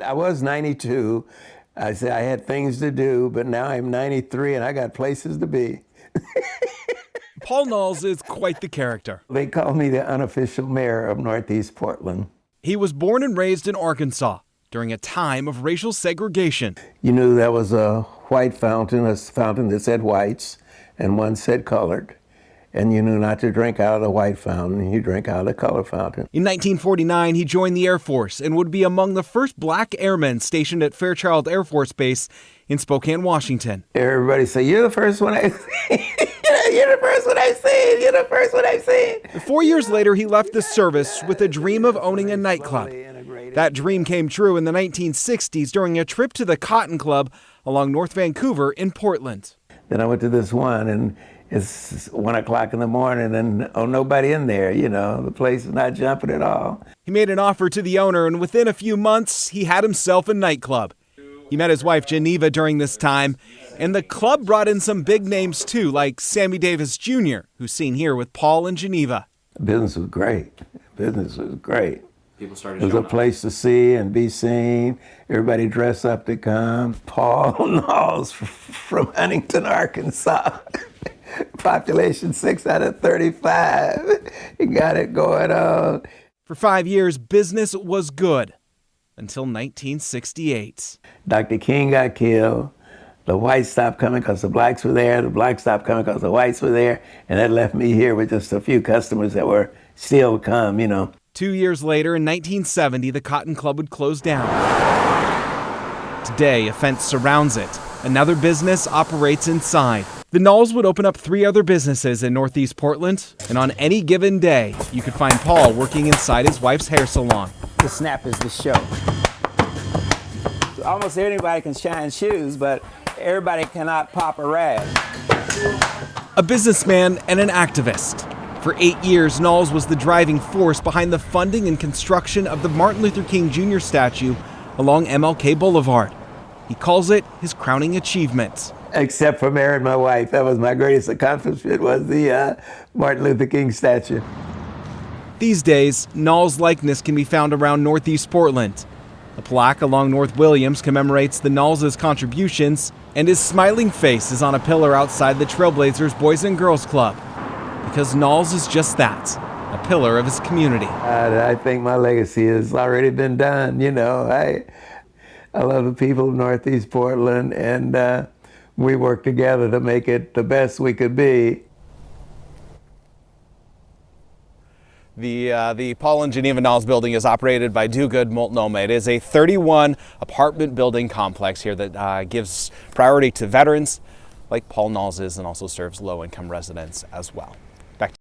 I was 92. I said I had things to do, but now I'm 93 and I got places to be. Paul Knauls is quite the character. They call me the unofficial mayor of Northeast Portland. He was born and raised in Arkansas during a time of racial segregation. You knew there was a white fountain, a fountain that said whites, and one said colored. And you knew not to drink out of the white fountain, you drank out of the color fountain. In 1949, he joined the Air Force and would be among the first black airmen stationed at Fairchild Air Force Base in Spokane, Washington. Everybody say, "You're the first one I've seen. You're the first one I've seen. You're the first one I've seen." 4 years later, he left the service with a dream of owning a nightclub. That dream came true in the 1960s during a trip to the Cotton Club along North Vancouver in Portland. Then I went to this one, and it's 1 o'clock in the morning, and nobody in there. The place is not jumping at all. He made an offer to the owner, and within a few months, he had himself a nightclub. He met his wife, Geneva, during this time, and the club brought in some big names too, like Sammy Davis Jr., who's seen here with Paul and Geneva. Business was great. Business was great. People started It was a place to see and be seen. Everybody dressed up to come. Paul Knauls from Huntington, Arkansas. Population 6 out of 35. You got it going on. For 5 years, business was good until 1968. Dr. King got killed. The whites stopped coming because the blacks were there. The blacks stopped coming because the whites were there. And that left me here with just a few customers that were still come. 2 years later, in 1970, the Cotton Club would close down. Today, a fence surrounds it. Another business operates inside. The Knauls would open up 3 other businesses in Northeast Portland, and on any given day, you could find Paul working inside his wife's hair salon. The snap is the show. Almost anybody can shine shoes, but everybody cannot pop a rag. A businessman and an activist. For 8 years, Knauls was the driving force behind the funding and construction of the Martin Luther King Jr. statue along MLK Boulevard. He calls it his crowning achievement. Except for marrying my wife. That was my greatest accomplishment, was the Martin Luther King statue. These days, Knauls' likeness can be found around Northeast Portland. A plaque along North Williams commemorates the Knauls' contributions, and his smiling face is on a pillar outside the Trailblazers Boys and Girls Club. Because Knauls is just that, a pillar of his community. I think my legacy has already been done. I love the people of Northeast Portland, and we work together to make it the best we could be. The Paul and Geneva Knauls building is operated by Do Good Multnomah. It is a 31 apartment building complex here that gives priority to veterans like Paul Knauls is, and also serves low-income residents as well.